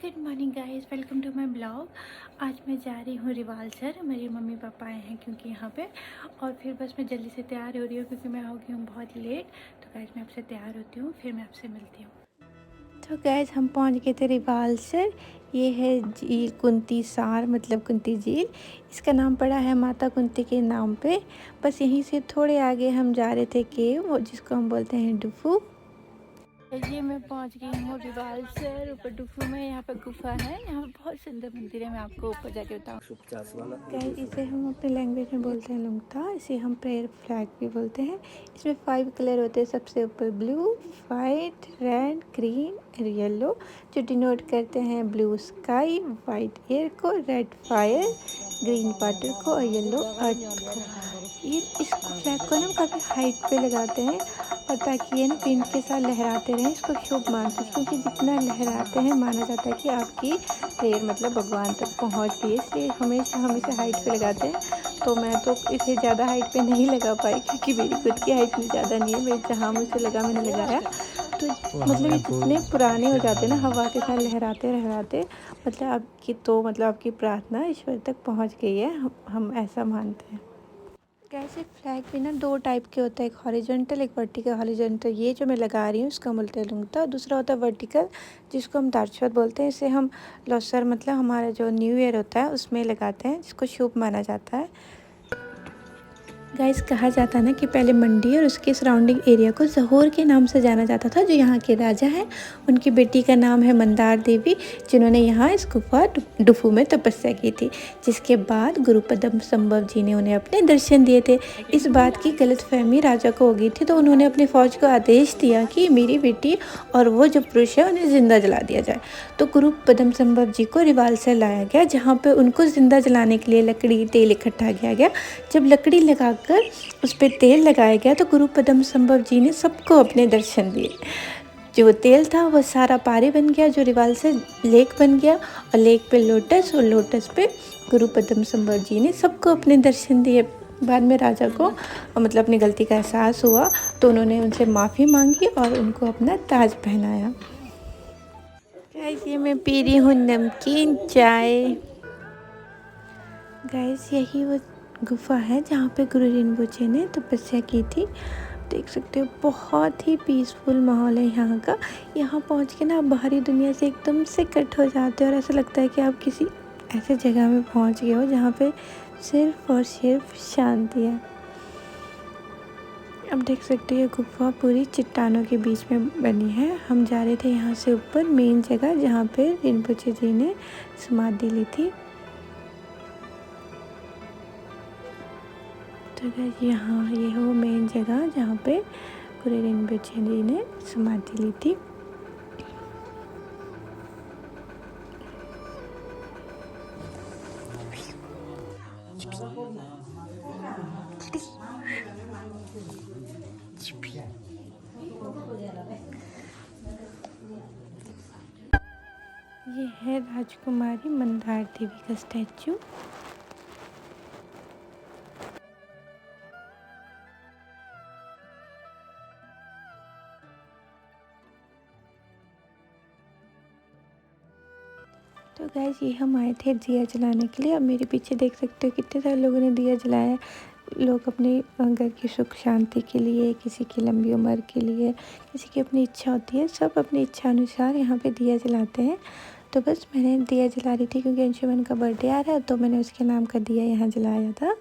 Good morning guys, welcome to my blog. आज मैं जा रही हूँ रिवाल्सर। मेरे मम्मी पापा आए हैं क्योंकि यहाँ पे, और फिर बस मैं जल्दी से तैयार हो रही हूँ क्योंकि मैं हो गई हूँ बहुत लेट। तो गाइस मैं आपसे तैयार होती हूँ, फिर मैं आपसे मिलती हूँ। तो गाइस हम पहुँच गए थे रिवाल्सर। ये है झील कुंती सार, मतलब कुंती झील। इसका नाम पड़ा है माता कुंती के नाम पे। बस यहीं से थोड़े आगे हम जा रहे थे केव, जिसको हम बोलते हैं डुफू। ये मैं पहुंच गई हूँ रिवाल्सर ऊपर डुफू में। यहाँ पर गुफा है, यहाँ पे बहुत सुंदर मंदिर है। मैं आपको ऊपर जाके बताऊँ। गाइस इसे हम अपने लैंग्वेज में बोलते हैं लुंगता। इसे हम प्रेयर फ्लैग भी बोलते हैं। इसमें 5 कलर होते हैं। सबसे ऊपर ब्लू, वाइट, रेड, ग्रीन और येलो, जो डिनोट करते हैं ब्लू स्काई, वाइट एयर को, रेड फायर, ग्रीन वाटर को और येलो अर्थ को। ये इसको फ्लैग को ना काफ़ी हाइट पे लगाते हैं, और ताकि ये ना विंड के साथ लहराते रहें। इसको शुभ मानते हैं क्योंकि जितना लहराते हैं माना जाता है कि आपकी प्रेयर मतलब भगवान तक पहुंच गई। इसलिए हमेशा हमेशा हाइट पे लगाते हैं। तो मैं तो इसे ज़्यादा हाइट पे नहीं लगा पाई क्योंकि मेरी खुद की हाइट भी ज़्यादा नहीं है। मेरे जहाँ मुझसे लगा मैंने लगाया। तो मतलब ये जितने पुराने हो जाते हैं ना हवा के साथ लहराते लहराते, मतलब आपकी प्रार्थना ईश्वर तक पहुँच गई है, हम ऐसा मानते हैं। कैसे फ्लैग भी ना 2 टाइप के होते हैं, एक हॉरिजॉन्टल एक वर्टिकल। हॉरिजॉन्टल ये जो मैं लगा रही हूँ इसका बोलते हैं लुंगता, और दूसरा होता है वर्टिकल जिसको हम दार्शवत बोलते हैं। इसे हम लोसर मतलब हमारा जो न्यू ईयर होता है उसमें लगाते हैं, जिसको शुभ माना जाता है। गाइस कहा जाता है ना कि पहले मंडी और उसके सराउंडिंग एरिया को जहोर के नाम से जाना जाता था। जो यहाँ के राजा हैं उनकी बेटी का नाम है मंदार देवी, जिन्होंने यहाँ इस गुफा डुफू में तपस्या की थी। जिसके बाद गुरु पद्म संभव जी ने उन्हें अपने दर्शन दिए थे। इस बात की गलतफहमी राजा को हो गई थी, तो उन्होंने अपनी फौज को आदेश दिया कि मेरी बेटी और वो जो पुरुष है उन्हें जिंदा जला दिया जाए। तो गुरु पद्म संभव जी को रिवाल्सर लाया गया, जहाँ पर उनको जिंदा जलाने के लिए लकड़ी तेल इकट्ठा किया गया। जब लकड़ी लगाकर उस पर तेल लगाया गया तो गुरु पद्म संभव जी ने सबको अपने दर्शन दिए। जो तेल था वह सारा पानी बन गया, जो रिवाल्सर लेक बन गया, और लेक पे लोटस, और लोटस पे गुरु पद्म संभव जी ने सबको अपने दर्शन दिए। बाद में राजा को मतलब अपनी गलती का एहसास हुआ, तो उन्होंने उनसे माफ़ी मांगी और उनको अपना ताज पहनाया। गाइस ये मैं पी रही हूँ नमकीन चाय। गाइस यही वो गुफा है जहाँ पे गुरु रिनपोचे ने तपस्या की थी। देख सकते हो बहुत ही पीसफुल माहौल है यहाँ का। यहाँ पहुँच के ना आप बाहरी दुनिया से एकदम से कट हो जाते हो, और ऐसा लगता है कि आप किसी ऐसे जगह में पहुँच गए हो जहाँ पे सिर्फ और सिर्फ शांति है। अब देख सकते हो ये गुफा पूरी चट्टानों के बीच में बनी है। हम जा रहे थे यहाँ से ऊपर मेन जगह जहाँ पे रिनपोचे जी ने समाधि ली थी। तो गाइस यहाँ ये है वो मेन जगह जहाँ पे गुरु रिनपोचे जी ने समाधि ली थी। ये है राजकुमारी मंदार देवी का स्टैचू। तो गाइस ये हम आए थे दिया जलाने के लिए। अब मेरे पीछे देख सकते हो कितने सारे लोगों ने दिया जलाया है। लोग अपने घर की सुख शांति के लिए, किसी की लंबी उम्र के लिए, किसी की अपनी इच्छा होती है, सब अपनी इच्छा अनुसार यहाँ पे दिया जलाते हैं। तो बस मैंने दिया जला रही थी क्योंकि अंशुमन का बर्थडे आ रहा है, तो मैंने उसके नाम का दिया यहाँ जलाया था।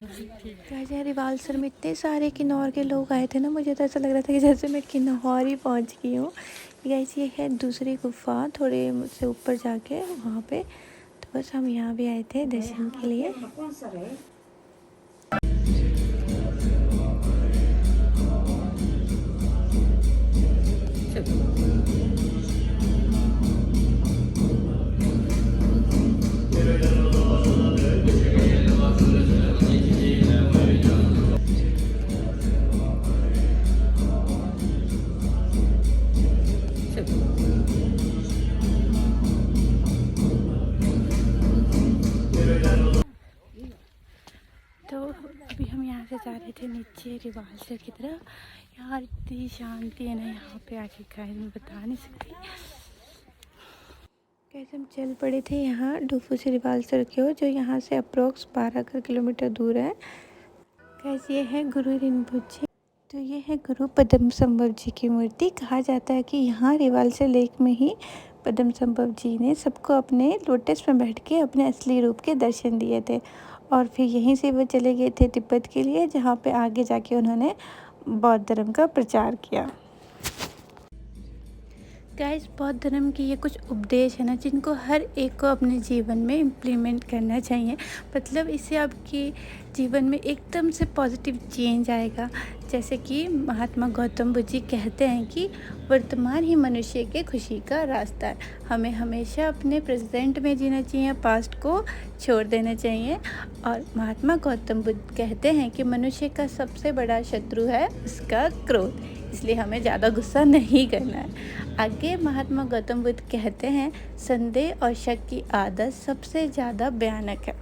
गाइस यहाँ रिवाल्सर में इतने सारे किन्नौर के लोग आए थे ना, मुझे तो ऐसा लग रहा था कि जैसे मैं किन्नौर ही पहुँच गई हूँ। गाइस ये है दूसरी गुफा, थोड़े से ऊपर जाके वहाँ पे। तो बस हम यहाँ भी आए थे दर्शन के लिए। थे नीचे रिवाल्सर की तरफ। यार इतनी शांति है ना यहाँ पे आके, गाइस मैं बता नहीं सकती। कैसे हम चल पड़े थे यहाँ डुफू से रिवाल्सर की ओर, जो यहाँ से अप्रोक्स 12 किलोमीटर दूर है। कैसे ये है गुरु रिनपोचे। तो ये है गुरु पद्मसंभव जी की मूर्ति। कहा जाता है कि यहाँ रिवाल्सर लेक में ही पद्मसंभव जी ने सबको अपने लोटस में बैठ के अपने असली रूप के दर्शन दिए थे, और फिर यहीं से वो चले गए थे तिब्बत के लिए, जहाँ पे आगे जाके उन्होंने बौद्ध धर्म का प्रचार किया। गाइस बौद्ध धर्म की ये कुछ उपदेश है ना, जिनको हर एक को अपने जीवन में इम्प्लीमेंट करना चाहिए। मतलब इससे आपके जीवन में एकदम से पॉजिटिव चेंज आएगा। जैसे कि महात्मा गौतम बुद्ध जी कहते हैं कि वर्तमान ही मनुष्य के खुशी का रास्ता है। हमें हमेशा अपने प्रेजेंट में जीना चाहिए, पास्ट को छोड़ देना चाहिए। और महात्मा गौतम बुद्ध कहते हैं कि मनुष्य का सबसे बड़ा शत्रु है उसका क्रोध, इसलिए हमें ज़्यादा गुस्सा नहीं करना है। आगे महात्मा गौतम बुद्ध कहते हैं संदेह और शक की आदत सबसे ज़्यादा भयानक है,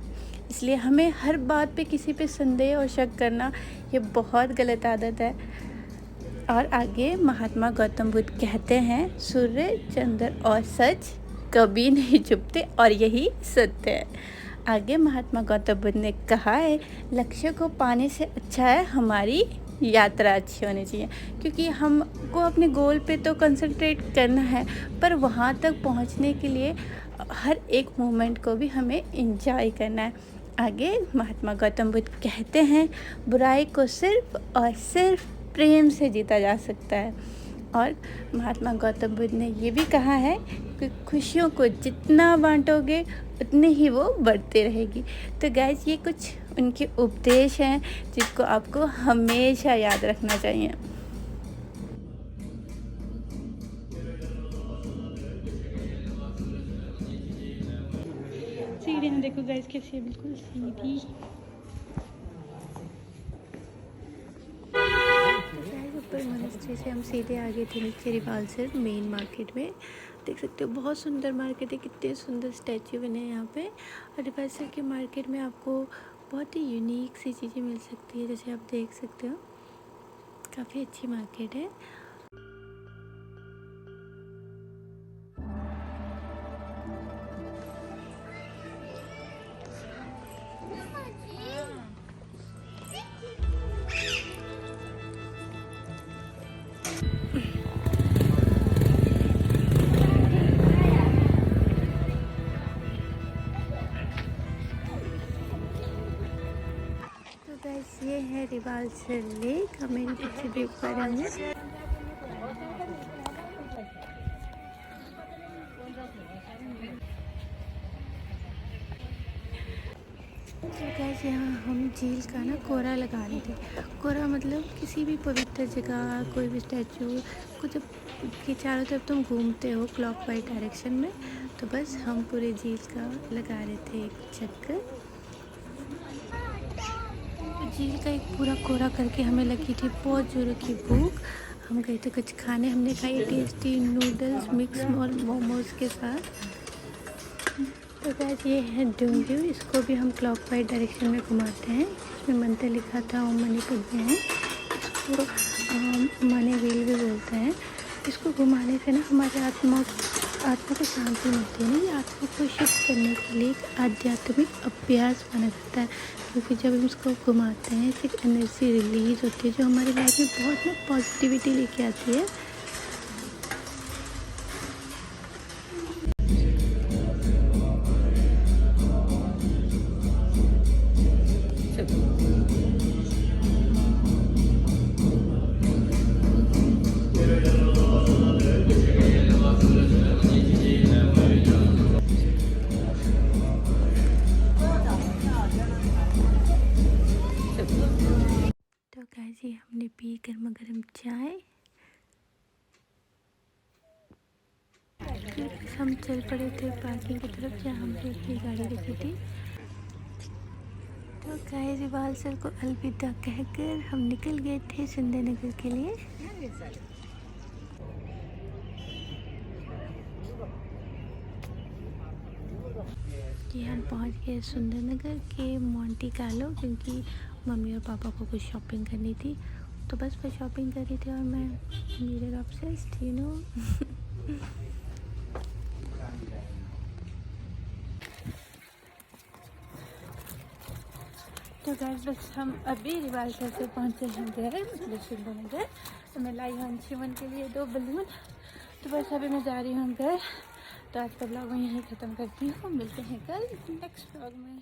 इसलिए हमें हर बात पे किसी पे संदेह और शक करना ये बहुत गलत आदत है। और आगे महात्मा गौतम बुद्ध कहते हैं सूर्य, चंद्र और सच कभी नहीं छुपते और यही सत्य है। आगे महात्मा गौतम बुद्ध ने कहा है लक्ष्य को पाने से अच्छा है हमारी यात्रा अच्छी होनी चाहिए, क्योंकि हमको अपने गोल पे तो कंसंट्रेट करना है, पर वहाँ तक पहुँचने के लिए हर एक मोमेंट को भी हमें एंजॉय करना है। आगे महात्मा गौतम बुद्ध कहते हैं बुराई को सिर्फ और सिर्फ प्रेम से जीता जा सकता है। और महात्मा गौतम बुद्ध ने ये भी कहा है कि खुशियों को जितना बांटोगे उतनी ही वो बढ़ती रहेगी। तो गाइस ये कुछ उनके उपदेश हैं जिसको आपको हमेशा याद रखना चाहिए। सीढ़ियाँ देखो गाइस कैसी है, बिल्कुल सीधी। ऊपर मोनेस्ट्री से हम सीधे आगे थे नीचे रिवाल्सर मेन मार्केट में। देख सकते हो बहुत सुंदर मार्केट है, कितने सुंदर स्टैचू बने हैं यहाँ पे। और रिवाल्सर के मार्केट में आपको बहुत ही यूनिक सी चीज़ें मिल सकती है, जैसे आप देख सकते हो काफ़ी अच्छी मार्केट है। गाइस ये है रिवाल्सर लेक, हम मेरे पीछे देख पा रहे हैं। तो गाइस यहाँ हम झील का ना कोरा लगा रहे थे। कोरा मतलब किसी भी पवित्र जगह कोई भी स्टैचू को जब के चारों तरफ तुम घूमते हो क्लॉकवाइज डायरेक्शन में, तो बस हम पूरे झील का लगा रहे थे एक चक्कर। झील का एक पूरा कोरा करके हमें लगी थी बहुत जोरों की भूख। हम गए थे कुछ खाने, हमने खाई टेस्टी नूडल्स मिक्स और मोमोज के साथ। तो गाइस ये है डोंगू, इसको भी हम क्लॉकवाइज डायरेक्शन में घुमाते हैं। इसमें मंत्र लिखा था ओम मनी पद्मे है, इसको मनी व्हील भी बोलते हैं। इसको घुमाने से ना हमारे आत्मा को शांति मिलती है ना। ये आत्मा को शुद्ध करने के लिए एक आध्यात्मिक अभ्यास माना जाता है, क्योंकि जब हम इसको घुमाते हैं एक एनर्जी रिलीज होती है जो हमारी लाइफ में बहुत ना पॉजिटिविटी लेके आती है। तो गाइस ये हमने पी गर्मा गर्म चाय, हम चल पड़े थे पार्किंग की तरफ जहाँ हमने अपनी गाड़ी रखी थी। तो गाइस रिवाल्सर को अलविदा कहकर हम निकल गए थे सुंदरनगर के लिए। कि हम पहुंच गए सुंदरनगर के मोंटी कार्लो, क्योंकि मम्मी और पापा को कुछ शॉपिंग करनी थी, तो बस मैं शॉपिंग कर रही थी और मैं मेरे ऑब्सेस्ड यू नो। तो गाइस बस हम अभी रिवालसर से पहुँचे हैं घर, मतलब सुंदरनगर। तो मैं लाई हूँ अंशुमन के लिए 2 बलून। तो बस अभी मैं जा रही हूँ घर। तो आज का ब्लॉग मैं यहीं ख़त्म करती हूँ, मिलते हैं कल नेक्स्ट ब्लॉग में।